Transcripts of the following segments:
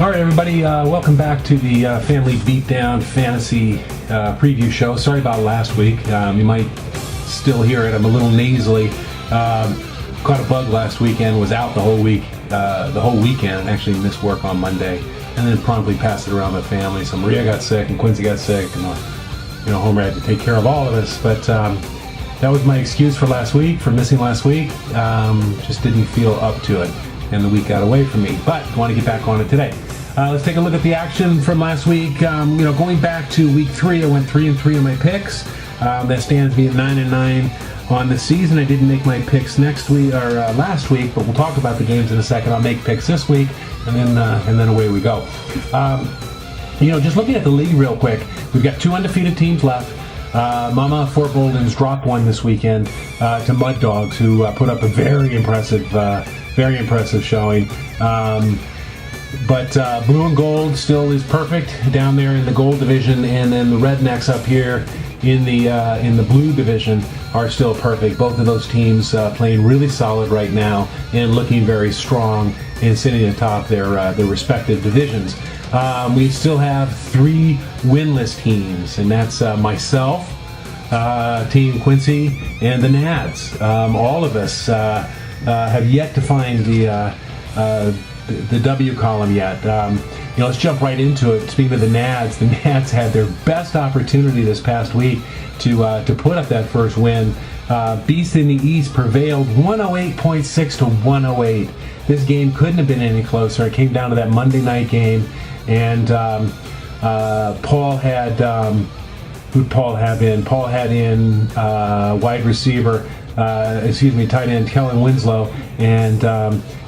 All right, everybody, welcome back to the Family Beatdown Fantasy Preview Show. Sorry about last week. You might still hear it. I'm a little nasally. Caught a bug last weekend, was out the whole weekend, and actually missed work on Monday, and then promptly passed it around my family. So Maria got sick, and Quincy got sick, and Homer had to take care of all of us. But that was my excuse for last week, for missing last week. Just didn't feel up to it, and the week got away from me. But I want to get back on it today. Let's take a look at the action from last week. Going back to week 3, I went 3-3 in my picks. That stands me at 9-9 on the season. I didn't make my picks last week, but we'll talk about the games in a second. I'll make picks this week, and then away we go. Just looking at the league real quick, we've got 2 undefeated teams left. Mama Fort Bolden's dropped one this weekend to Mud Dogs, who put up a very impressive showing. But blue and gold still is perfect down there in the gold division, and then the Rednecks up here in the blue division are still perfect. Both of those teams playing really solid right now and looking very strong and sitting atop their respective divisions. We still have 3 winless teams, and that's myself, Team Quincy, and the Nads. All of us have yet to find the W column yet. Let's jump right into it. Speaking of the Nads had their best opportunity this past week to put up that first win. Beast in the East prevailed 108.6 to 108. This game couldn't have been any closer. It came down to that Monday night game, and Paul had who'd Paul have in? Paul had in tight end Kellen Winslow, and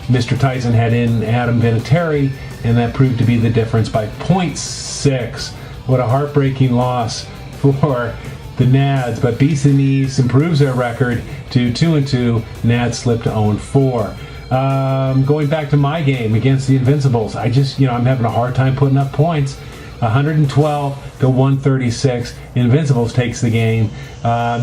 Mr. Tyson had in Adam Vinatieri, and that proved to be the difference by 0.6. What a heartbreaking loss for the Nads, but Beast in the East improves their record to 2-2. Nads slipped to 0-4. Going back to my game against the Invincibles, I'm having a hard time putting up points. 112 to 136. Invincibles takes the game.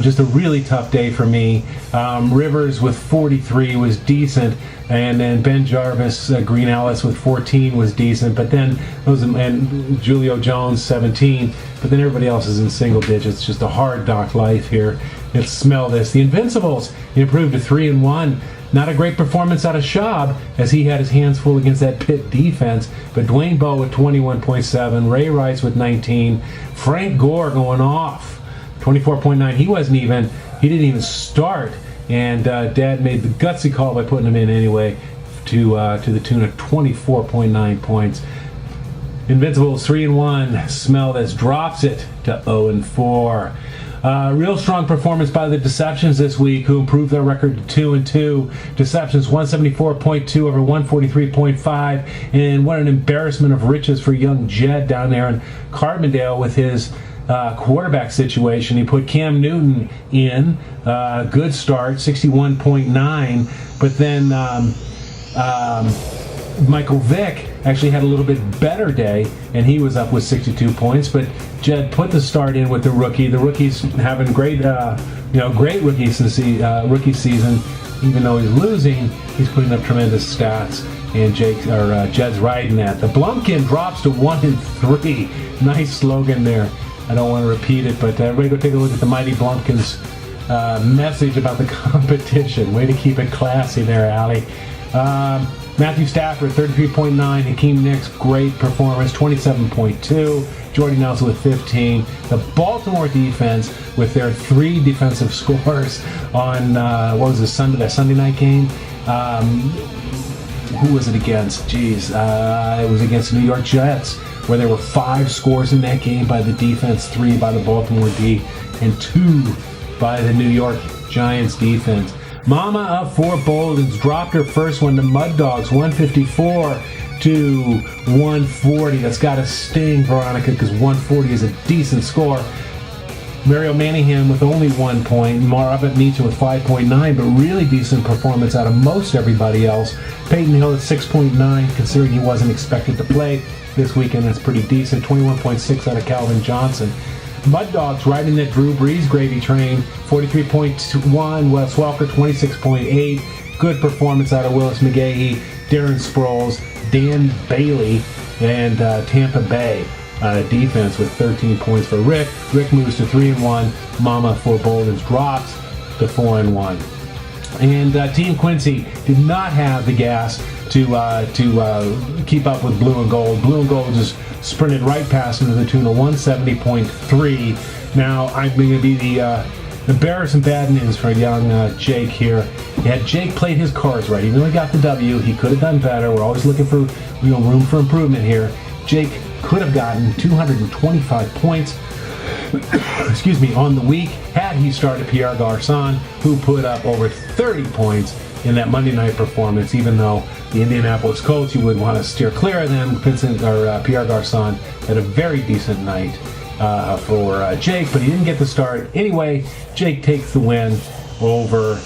Just a really tough day for me. Rivers with 43 was decent, and then Ben Jarvis, Green Ellis with 14 was decent. But then and Julio Jones 17. But then everybody else is in single digits. Just a hard knock life here. Let's smell this. The Invincibles improved to 3-1. Not a great performance out of Schaub, as he had his hands full against that Pitt defense. But Dwayne Bowe with 21.7, Ray Rice with 19, Frank Gore going off, 24.9. He didn't even start, and Dad made the gutsy call by putting him in anyway to the tune of 24.9 points. Invincibles 3-1. Smell this, drops it to 0-4. Real strong performance by the Deceptions this week, who improved their record to 2-2. Deceptions 174.2 over 143.5, and what an embarrassment of riches for young Jed down there in Carbondale with his quarterback situation. He put Cam Newton in, good start, 61.9, but then Michael Vick actually had a little bit better day, and he was up with 62 points. But Jed put the start in with the rookie. The rookie's having great rookie season. Even though he's losing, he's putting up tremendous stats. And Jed's riding that. The Blumpkin drops to 1-3. Nice slogan there. I don't want to repeat it, but everybody go take a look at the Mighty Blumpkins message about the competition. Way to keep it classy there, Allie. Matthew Stafford, 33.9. Hakeem Nicks, great performance, 27.2. Jordy Nelson with 15. The Baltimore defense with their 3 defensive scores on, that Sunday night game? Who was it against? It was against the New York Jets, where there were 5 scores in that game by the defense, 3 by the Baltimore D, and 2 by the New York Giants defense. Mama of Fort Bolden's dropped her first one to Mud Dogs, 154 to 140. That's got to sting, Veronica, because 140 is a decent score. Mario Manningham with only 1 point. Marabat Nietzsche with 5.9, but really decent performance out of most everybody else. Peyton Hill at 6.9, considering he wasn't expected to play this weekend. That's pretty decent. 21.6 out of Calvin Johnson. Mud Dogs riding that Drew Brees gravy train, 43.1. Wes Welker, 26.8. Good performance out of Willis McGahee, Darren Sproles, Dan Bailey, and Tampa Bay defense with 13 points for Rick. Rick moves to 3-1. Mama for Bolden's drops to 4-1. And Team Quincy did not have the gas to keep up with Blue and Gold. Blue and Gold just sprinted right past him to the tune of 170.3. Now I'm going to be the bearer of some bad news for young Jake here. Jake played his cards right. He really got the W. He could have done better. We're always looking for room for improvement here. Jake could have gotten 225 points excuse me, on the week had he started Pierre Garçon, who put up over 30 points in that Monday night performance. Even though the Indianapolis Colts, you would want to steer clear of them, Pierre Garçon had a very decent night for Jake, but he didn't get the start. Anyway, Jake takes the win over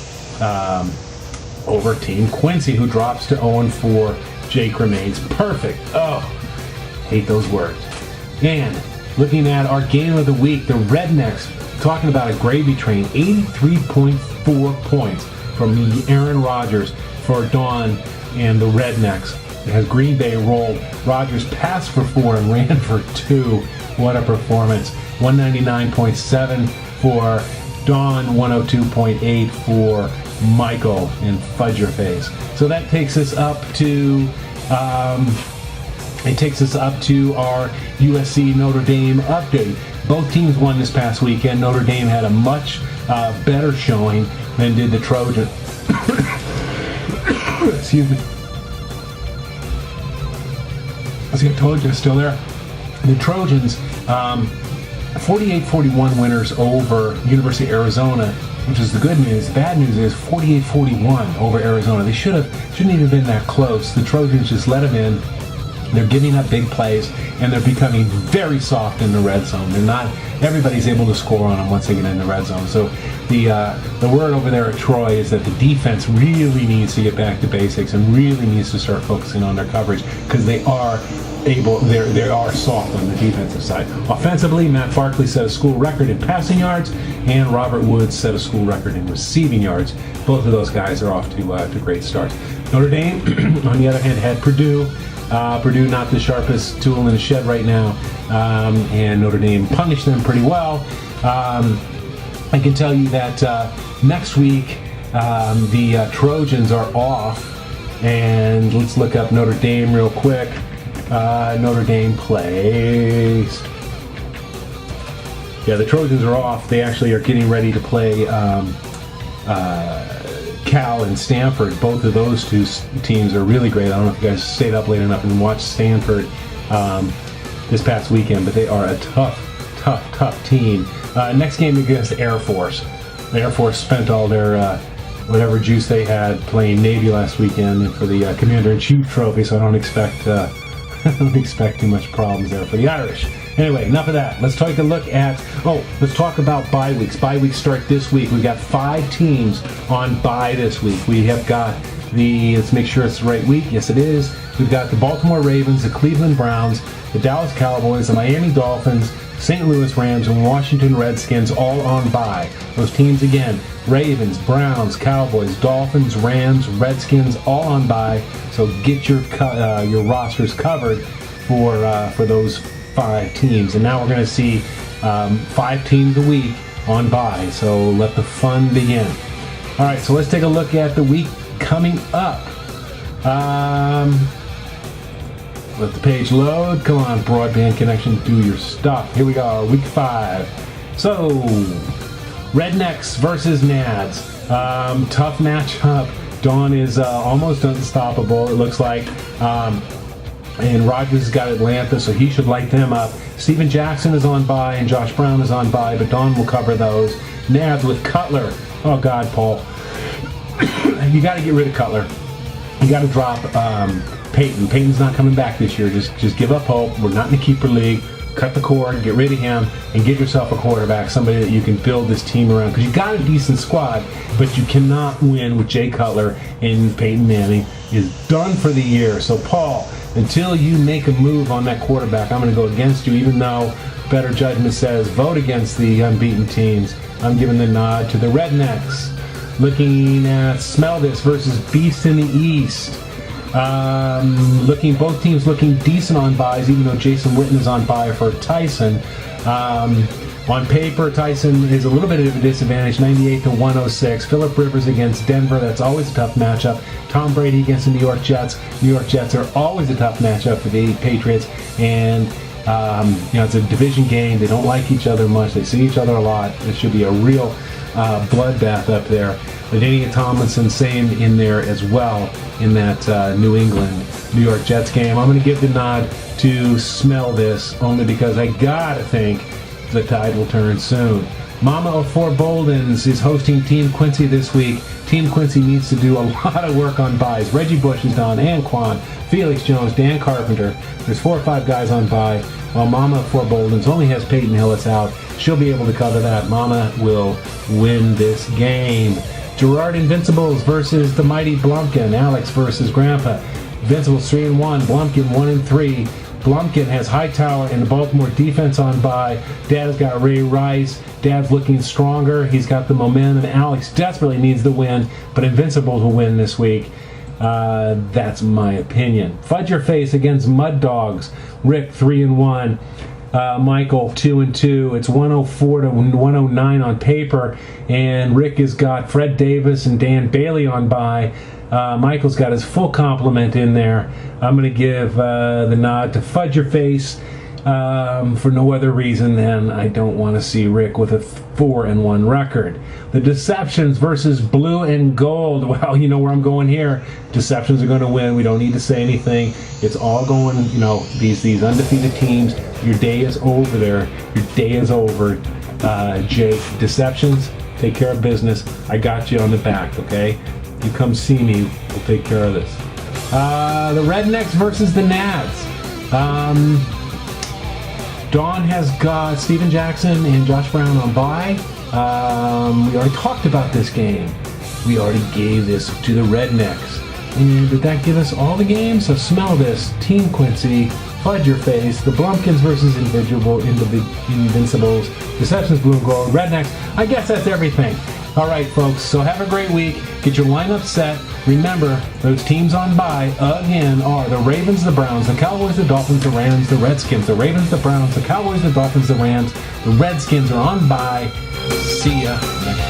Team Quincy, who drops to 0-4. Jake remains perfect. Oh, hate those words. And looking at our game of the week, the Rednecks, talking about a gravy train, 83.4 points from Aaron Rodgers for Dawn and the Rednecks. It has Green Bay rolled. Rodgers passed for 4 and ran for 2. What a performance. 199.7 for Dawn, 102.8 for Michael and Fudge Your Face. So that takes us up to our USC Notre Dame update. Both teams won this past weekend. Notre Dame had a much better showing than did the Trojans. Excuse me. I was going to told you, still there. The Trojans, 48-41 winners over University of Arizona, which is the good news. The bad news is 48-41 over Arizona. They shouldn't even have been that close. The Trojans just let them in. They're giving up big plays, and they're becoming very soft in the red zone. Everybody's able to score on them once they get in the red zone. So the word over there at Troy is that the defense really needs to get back to basics and really needs to start focusing on their coverage, because they are soft on the defensive side. Offensively, Matt Barkley set a school record in passing yards, and Robert Woods set a school record in receiving yards. Both of those guys are off to great starts. Notre Dame, on the other hand, had Purdue. Purdue not the sharpest tool in the shed right now, and Notre Dame punished them pretty well. I can tell you that next week the Trojans are off, and let's look up Notre Dame real quick. Notre Dame placed. Yeah, the Trojans are off. They actually are getting ready to play Cal and Stanford. Both of those two teams are really great. I don't know if you guys stayed up late enough and watched Stanford this past weekend, but they are a tough team. Next game against the Air Force. The Air Force spent all their whatever juice they had playing Navy last weekend for the Commander-in-Chief trophy, so I don't expect too much problems there for the Irish. Anyway, enough of that. Let's take a look at, let's talk about bye weeks. Bye weeks start this week. We've got 5 teams on bye this week. We have got let's make sure it's the right week. Yes, it is. We've got the Baltimore Ravens, the Cleveland Browns, the Dallas Cowboys, the Miami Dolphins, St. Louis Rams, and Washington Redskins all on bye. Those teams again, Ravens, Browns, Cowboys, Dolphins, Rams, Redskins, all on bye. So get your rosters covered for those 5 teams. And now we're going to see 5 teams a week on bye. So let the fun begin. All right, so let's take a look at the week coming up. Let the page load. Come on, broadband connection, do your stuff. Here we go, week 5. So, Rednecks versus Nads. Tough matchup. Dawn is almost unstoppable, it looks like. And Rodgers has got Atlanta, so he should light them up. Steven Jackson is on bye, and Josh Brown is on bye, but Dawn will cover those. Nads with Cutler. Oh, God, Paul. You got to get rid of Cutler. You got to drop Peyton. Peyton's not coming back this year. Just give up hope. We're not in the keeper league. Cut the cord, get rid of him, and get yourself a quarterback, somebody that you can build this team around. Because you got a decent squad, but you cannot win with Jay Cutler, and Peyton Manning is done for the year. So, Paul, until you make a move on that quarterback, I'm going to go against you, even though better judgment says vote against the unbeaten teams. I'm giving the nod to the Rednecks. Looking at Smell This versus Beast in the East. Both teams looking decent on buys, even though Jason Witten is on buy for Tyson. On paper, Tyson is a little bit of a disadvantage, 98 to 106. Phillip Rivers against Denver, that's always a tough matchup. Tom Brady against the New York Jets. New York Jets are always a tough matchup for the Patriots, and it's a division game. They don't like each other much. They see each other a lot. It should be a real bloodbath up there. LaDainian Tomlinson, same in there as well in that New England New York Jets game. I'm going to give the nod to Smell This, only because I gotta think the tide will turn soon. Mama of Four Boldens is hosting Team Quincy this week. Team Quincy needs to do a lot of work on buys. Reggie Bush is on, Anquan, Felix Jones, Dan Carpenter. There's 4 or 5 guys on buy, while Mama of Four Boldens only has Peyton Hillis out. She'll be able to cover that. Mama will win this game. Gerard Invincibles versus the mighty Blumpkin. Alex versus Grandpa. Invincibles 3-1, Blumpkin 1-3. Blumpkin has Hightower and the Baltimore defense on bye. Dad's got Ray Rice. Dad's looking stronger. He's got the momentum. Alex desperately needs the win, but Invincibles will win this week. That's my opinion. Fudge Your Face against Mud Dogs. Rick 3-1. Michael 2-2. It's 104 to 109 on paper, and Rick has got Fred Davis and Dan Bailey on bye. Michael's got his full complement in there. I'm going to give the nod to Fudge Your Face for no other reason than I don't want to see Rick with a 4-1 record. The Deceptions versus Blue and Gold. Well, you know where I'm going here. Deceptions are going to win. We don't need to say anything. It's all going, these undefeated teams. Your day is over there. Your day is over, Jake. Deceptions, take care of business. I got you on the back, okay? You come see me. We'll take care of this. The Rednecks versus the Nads. Dawn has got Steven Jackson and Josh Brown on bye. We already talked about this game. We already gave this to the Rednecks. And did that give us all the games? So smell this. Team Quincy, Fudge Your Face, the Blumpkins versus Invincibles, Deceptions, Blue and Gold, Rednecks. I guess that's everything. All right, folks, so have a great week. Get your lineup set. Remember, those teams on bye, again, are the Ravens, the Browns, the Cowboys, the Dolphins, the Rams, the Redskins. The Ravens, the Browns, the Cowboys, the Dolphins, the Rams. The Redskins are on bye. See ya next